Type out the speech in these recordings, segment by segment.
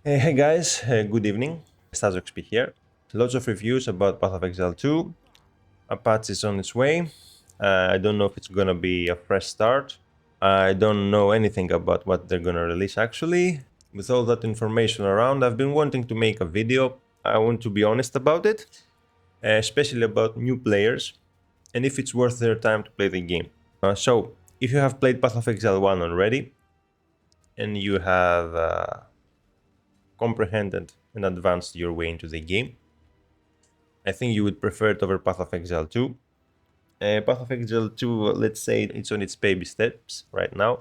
Hey guys, good evening. StarsXP here. Lots of reviews about Path of Exile 2. A patch is on its way. I don't know if it's gonna be a fresh start. I don't know anything about what they're gonna release actually. With all that information around, I've been wanting to make a video. I want to be honest about it, especially about new players and if it's worth their time to play the game. So, if you have played Path of Exile 1 already and you have comprehended and advanced your way into the game, I think you would prefer it over Path of Exile 2. Path of Exile 2, let's say it's on its baby steps right now.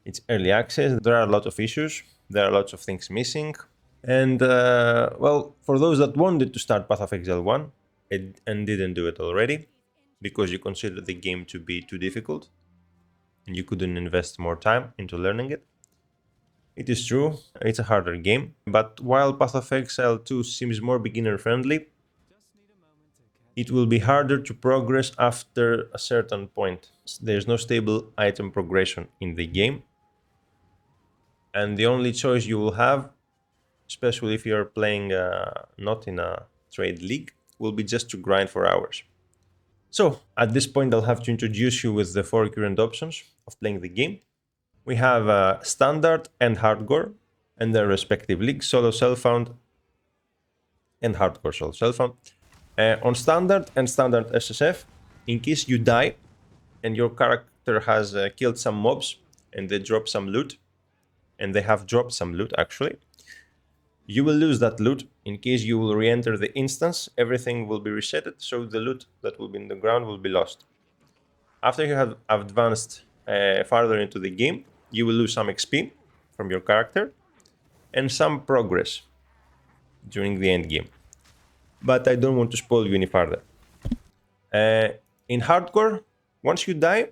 It's early access, there are a lot of issues, there are lots of things missing. And, well, for those that wanted to start Path of Exile 1 and didn't do it already, because you consider the game to be too difficult, and you couldn't invest more time into learning it, it is true, it's a harder game, but while Path of Exile 2 seems more beginner-friendly, it will be harder to progress after a certain point. There's no stable item progression in the game, and the only choice you will have, especially if you're playing not in a trade league, will be just to grind for hours. So, at this point I'll have to introduce you with the 4 current options of playing the game. We have Standard and Hardcore and their respective leagues, Solo Self-Found and Hardcore Solo Self-Found. On Standard and Standard SSF, in case you die and your character has killed some mobs and they drop some loot, and they have dropped some loot actually, you will lose that loot. In case you will re-enter the instance, everything will be resetted, so the loot that will be in the ground will be lost. After you have advanced farther into the game, you will lose some XP from your character and some progress during the end game. But I don't want to spoil you any further. In Hardcore, once you die,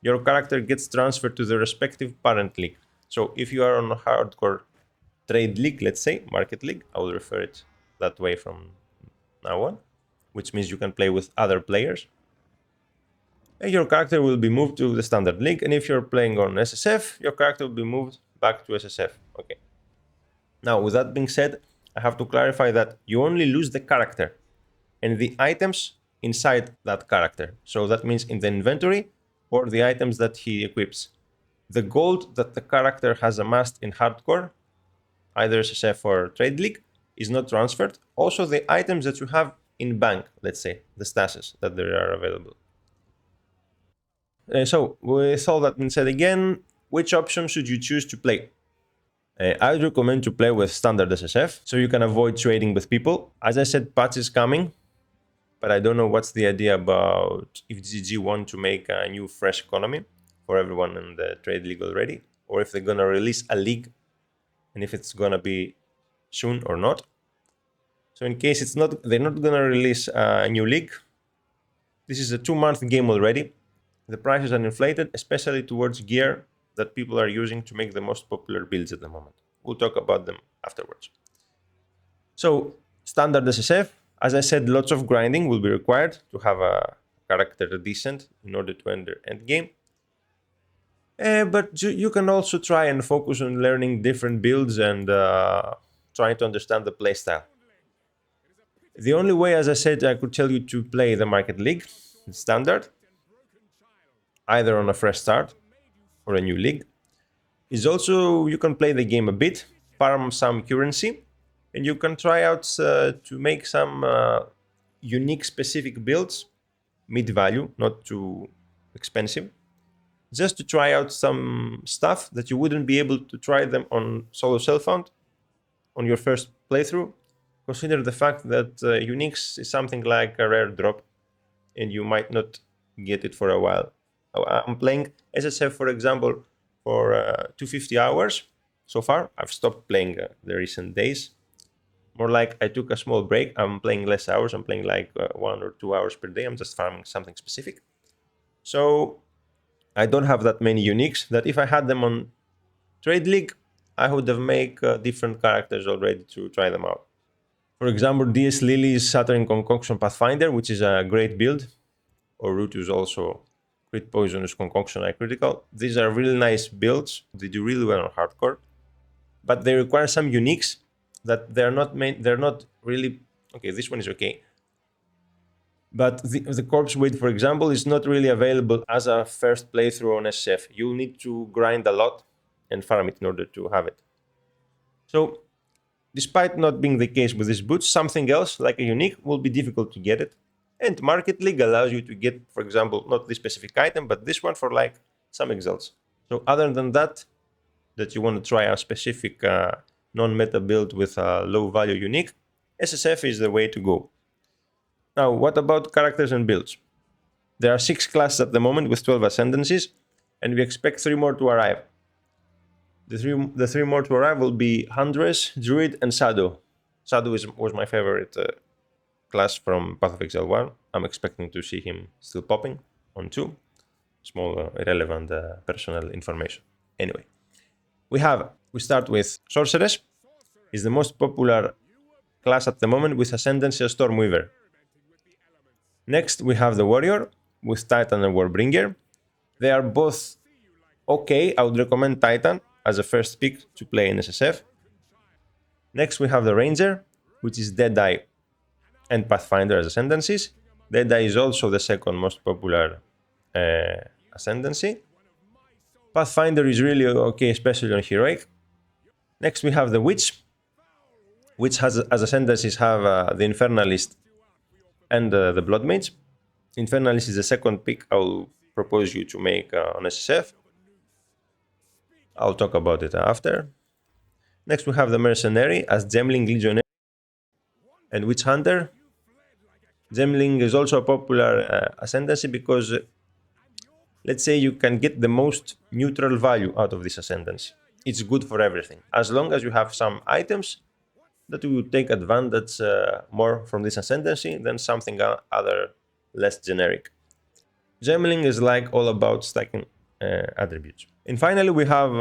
your character gets transferred to the respective parent league. So if you are on a Hardcore trade league, let's say, market league, I will refer it that way from now on, which means you can play with other players. And your character will be moved to the standard league, and if you're playing on SSF, your character will be moved back to SSF. Okay. Now, with that being said, I have to clarify that you only lose the character and the items inside that character. So that means in the inventory or the items that he equips. The gold that the character has amassed in Hardcore, either SSF or Trade League, is not transferred. Also, the items that you have in bank, let's say, the stashes that there are available. So, with all that being said again, which option should you choose to play? I would recommend to play with standard SSF, so you can avoid trading with people. As I said, patch is coming, but I don't know what's the idea about if GG want to make a new fresh economy for everyone in the trade league already, or if they're gonna release a league, and if it's gonna be soon or not. So in case it's not, they're not gonna release a new league. This is a 2-month game already. The prices are inflated, especially towards gear that people are using to make the most popular builds at the moment. We'll talk about them afterwards. So, standard SSF, as I said, lots of grinding will be required to have a character decent in order to enter endgame. But you can also try and focus on learning different builds and trying to understand the playstyle. The only way, as I said, I could tell you to play the Market League, standard, either on a fresh start or a new league, is also you can play the game a bit, farm some currency, and you can try out to make some unique specific builds, mid-value, not too expensive, just to try out some stuff that you wouldn't be able to try them on solo self-found on your first playthrough. Consider the fact that Unix is something like a rare drop, and you might not get it for a while. I'm playing SSF, for example, for 250 hours so far. I've stopped playing the recent days. More like I took a small break. I'm playing less hours. I'm playing like 1 or 2 hours per day. I'm just farming something specific. So I don't have that many uniques that if I had them on Trade League, I would have made different characters already to try them out. For example, DS Lily's Saturn Concoction Pathfinder, which is a great build, or Root is also Crit Poisonous Concoction Eye Critical. These are really nice builds. They do really well on Hardcore. but they require some uniques that they're not really okay. This one is okay, but the corpse weight, for example, is not really available as a first playthrough on SSF. You'll need to grind a lot and farm it in order to have it. So despite not being the case with these boots, something else like a unique will be difficult to get it. And Market League allows you to get, for example, not this specific item, but this one for like some exalts. So other than that you want to try a specific non-meta build with a low value unique, SSF is the way to go. Now, what about characters and builds? There are 6 classes at the moment with 12 Ascendancies, and we expect 3 more to arrive. The three more to arrive will be Huntress, Druid, and Shadow. Shadow was my favorite class from Path of Exile 1. I'm expecting to see him still popping on 2. Small irrelevant personal information. Anyway, we start with Sorceress. Is the most popular class at the moment with Ascendancy as Stormweaver. Next, we have the Warrior with Titan and Warbringer. They are both okay. I would recommend Titan as a first pick to play in SSF. Next, we have the Ranger, which is Deadeye and Pathfinder as Ascendancies. Deadeye is also the second most popular Ascendancy. Pathfinder is really okay, especially on Heroic. Next, we have the Witch, which has as Ascendancies have the Infernalist and the Blood Mage. Infernalist is the second pick I'll propose you to make on SSF. I'll talk about it after. Next, we have the Mercenary as Gemling, Legionary, and Witch Hunter. Gemling is also a popular Ascendancy because, let's say, you can get the most neutral value out of this Ascendancy. It's good for everything, as long as you have some items that will take advantage more from this Ascendancy than something other less generic. Gemling is like all about stacking attributes. And finally, we have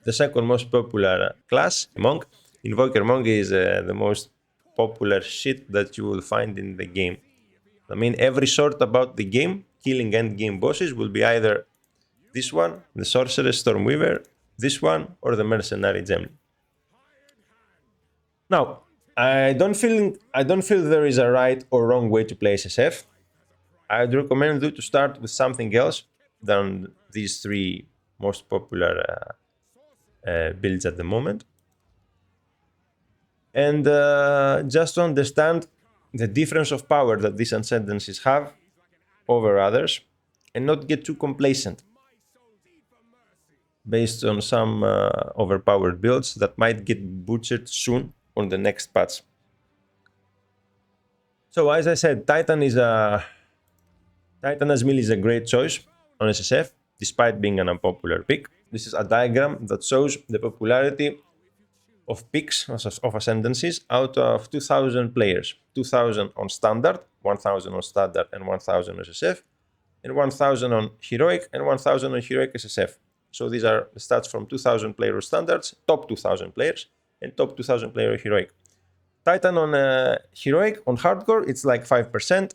the second most popular class, Monk. Invoker Monk is the most popular shit that you will find in the game. I mean, every sort about the game, killing endgame bosses, will be either this one, the Sorceress Stormweaver, this one, or the Mercenary Gemling. Now, I don't feel there is a right or wrong way to play SSF. I'd recommend you to start with something else than these 3 most popular builds at the moment. And just to understand the difference of power that these Ascendancies have over others, and not get too complacent based on some overpowered builds that might get butchered soon on the next patch. So as I said, Titan as melee is a great choice on SSF, despite being an unpopular pick. This is a diagram that shows the popularity of picks of Ascendancies out of 2,000 players. 2,000 on Standard, 1,000 on Standard and 1,000 on SSF, and 1,000 on Heroic and 1,000 on Heroic SSF. So these are the stats from 2,000 player Standards, top 2,000 players, and top 2,000 player Heroic. Titan on Heroic, on Hardcore, it's like 5%.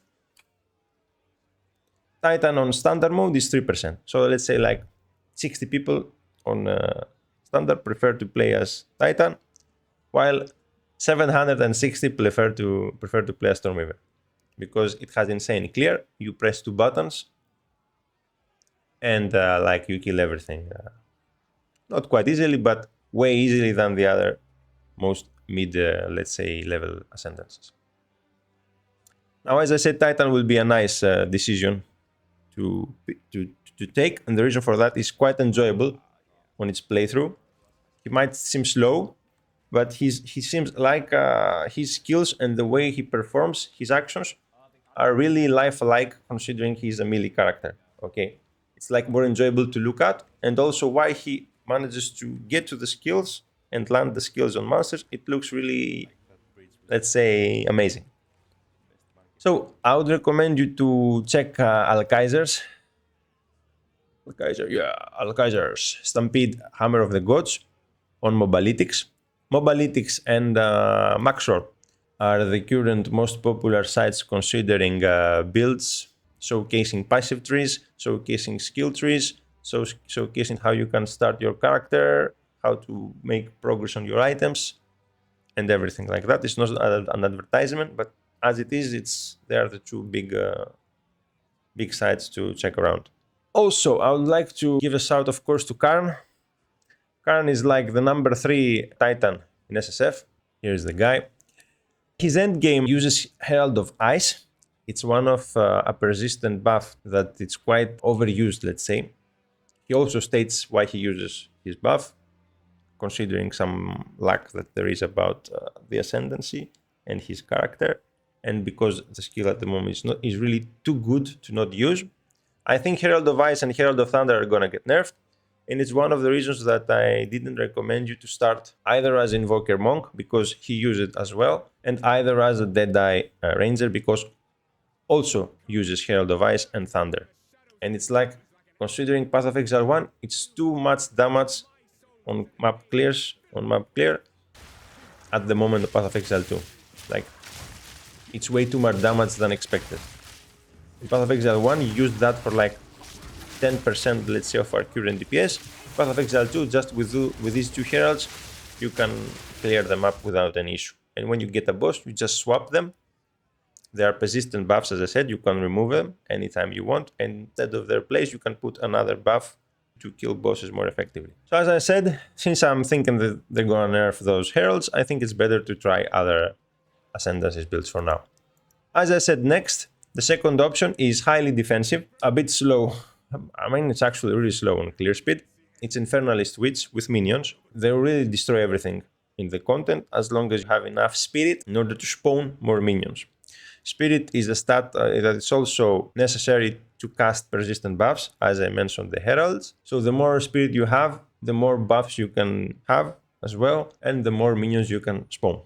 Titan on Standard mode is 3%. So let's say like 60 people on Standard prefer to play as Titan, while 760 prefer to play as Stormweaver, because it has insane clear. You press 2 buttons, and like you kill everything. Not quite easily, but way easily than the other most mid, let's say, level Ascendancies. Now, as I said, Titan will be a nice decision to take, and the reason for that is quite enjoyable on its playthrough. He might seem slow, but he seems like his skills and the way he performs his actions are really lifelike, considering he's a melee character. Okay, it's like more enjoyable to look at, and also why he manages to get to the skills and land the skills on monsters. It looks really, let's say, amazing. So I would recommend you to check Alkaizer's Stampede Hammer of the Gods on Mobalytics. Mobalytics and Maxroll are the current most popular sites considering builds, showcasing passive trees, showcasing skill trees, showcasing how you can start your character, how to make progress on your items, and everything like that. It's not an advertisement, but as it is, they are the two big sites to check around. Also, I would like to give a shout, of course, to cArn. cArn is like the number 3 Titan in SSF. Here's the guy. His endgame uses Herald of Ice. It's one of a persistent buff that it's quite overused, let's say. He also states why he uses his buff, considering some lack that there is about the Ascendancy and his character, and because the skill at the moment is really too good to not use. I think Herald of Ice and Herald of Thunder are gonna get nerfed, and it's one of the reasons that I didn't recommend you to start either as Invoker Monk, because he used it as well, and either as a Deadeye Ranger, because also uses Herald of Ice and Thunder. And it's like, considering Path of Exile 1, it's too much damage on map clear at the moment of Path of Exile 2. Like, it's way too much damage than expected. In Path of Exile 1, you used that for like 10%, let's say, of our current DPS. Path of Exile 2, just with these two Heralds, you can clear the map without any issue. And when you get a boss, you just swap them. They are persistent buffs, as I said, you can remove them anytime you want, and instead of their place, you can put another buff to kill bosses more effectively. So as I said, since I'm thinking that they're gonna nerf those Heralds, I think it's better to try other Ascendancies builds for now. As I said, next, the second option is highly defensive, a bit slow. I mean, it's actually really slow on clear speed. It's Infernalist Witch with minions. They really destroy everything in the content as long as you have enough spirit in order to spawn more minions. Spirit is a stat that is also necessary to cast persistent buffs, as I mentioned, the Heralds. So the more spirit you have, the more buffs you can have as well, and the more minions you can spawn.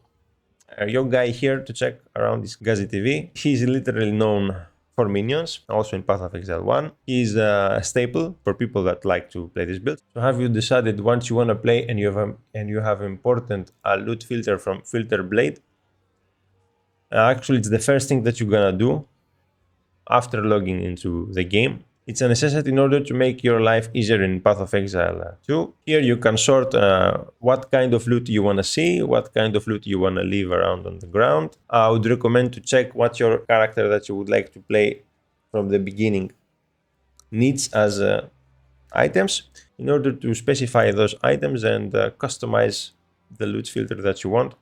Your guy here to check around is GhazzyTV. He's literally known for minions, also in Path of Exile 1. He's a staple for people that like to play this build. So have you decided once you want to play and you have important loot filter from Filter Blade? Actually, it's the first thing that you're gonna do after logging into the game. It's a necessity in order to make your life easier in Path of Exile 2. Here you can sort what kind of loot you want to see, what kind of loot you want to leave around on the ground. I would recommend to check what your character that you would like to play from the beginning needs as items in order to specify those items and customize the loot filter that you want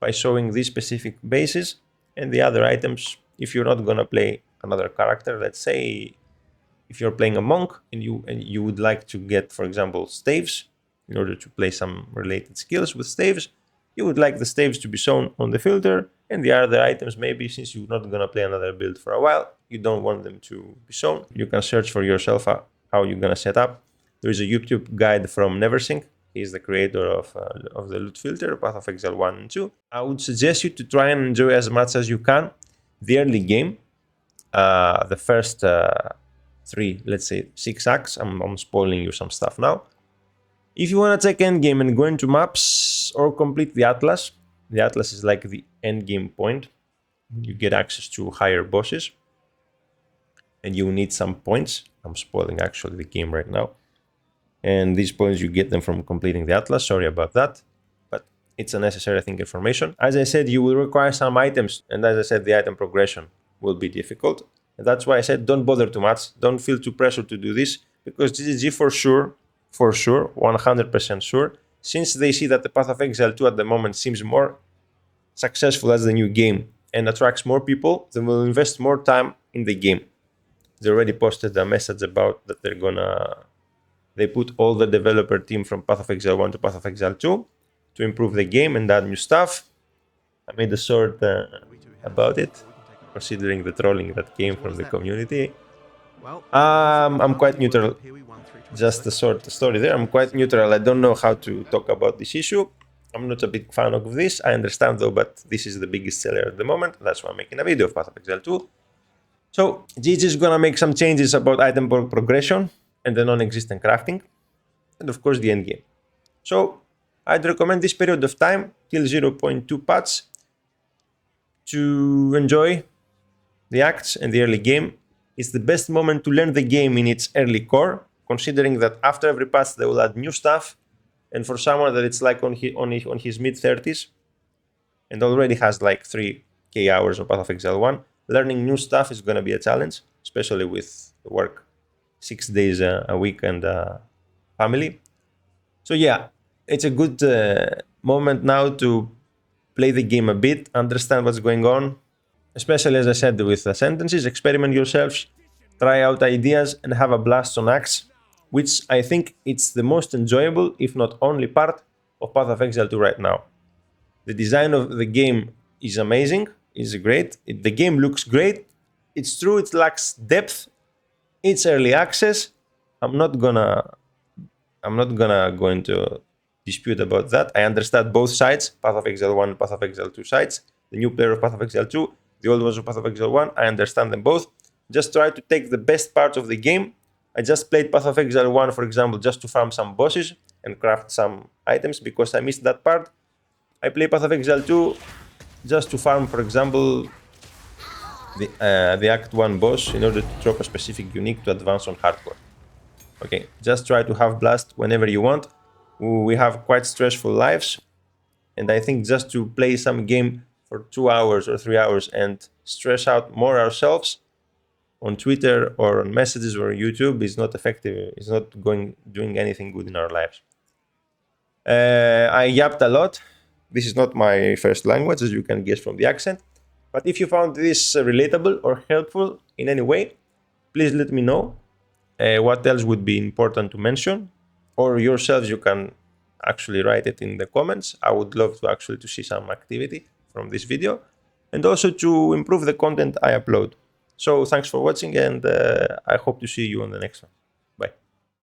by showing these specific bases. And the other items, if you're not gonna play another character, let's say if you're playing a monk and you would like to get, for example, staves in order to play some related skills with staves, you would like the staves to be shown on the filter, and the other items, maybe since you're not gonna play another build for a while, you don't want them to be shown. You can search for yourself how you're gonna set up. There is a YouTube guide from Neversing. He's the creator of the loot filter, Path of Exile 1 and 2. I would suggest you to try and enjoy as much as you can the early game, the first 3, let's say 6 acts. I'm spoiling you some stuff now. If you want to check endgame and go into maps or complete the Atlas is like the endgame point. You get access to higher bosses and you need some points. I'm spoiling actually the game right now. And these points, you get them from completing the Atlas. Sorry about that, but it's a necessary, I think, information. As I said, you will require some items, and as I said, the item progression will be difficult. And that's why I said don't bother too much. Don't feel too pressured to do this, because GGG for sure, 100% sure, since they see that the Path of Exile 2 at the moment seems more successful as the new game and attracts more people, they will invest more time in the game. They already posted a message about that they put all the developer team from Path of Exile 1 to Path of Exile 2 to improve the game and add new stuff. I made a short about it, considering the trolling that came from the community. I'm quite neutral. Just a short story there. I'm quite neutral. I don't know how to talk about this issue. I'm not a big fan of this. I understand though, but this is the biggest seller at the moment. That's why I'm making a video of Path of Exile 2. So GG is gonna make some changes about item progression and the non-existent crafting, and of course the endgame. So I'd recommend this period of time till 0.2 patch to enjoy the acts and the early game. It's the best moment to learn the game in its early core, considering that after every patch they will add new stuff And for someone that it's like on his mid-30s and already has like 3K hours of Path of Exile 1, learning new stuff is going to be a challenge, especially with work 6 days a week and family. So yeah, it's a good moment now to play the game a bit, understand what's going on, especially as I said with Ascendancies, experiment yourselves, try out ideas and have a blast on Axe, which I think it's the most enjoyable, if not only part of Path of Exile 2 right now. The design of the game is amazing, is great, the game looks great, it's true it lacks depth, it's early access, I'm not gonna go into dispute about that. I understand both sides, Path of Exile 1 and Path of Exile 2 sides, the new player of Path of Exile 2, the old ones of Path of Exile 1, I understand them both. Just try to take the best parts of the game. I just played Path of Exile 1, for example, just to farm some bosses and craft some items because I missed that part. I play Path of Exile 2 just to farm, for example, the Act 1 boss in order to drop a specific unique to advance on hardcore. Okay, just try to have blast whenever you want. We have quite stressful lives, and I think just to play some game for 2 hours or 3 hours and stress out more ourselves on Twitter or on messages or YouTube is not effective. It's not doing anything good in our lives. I yapped a lot. This is not my first language, as you can guess from the accent. But if you found this relatable or helpful in any way, please let me know. What else would be important to mention, or yourselves you can actually write it in the comments. I would love to actually to see some activity from this video and also to improve the content I upload. So thanks for watching, and I hope to see you on the next one.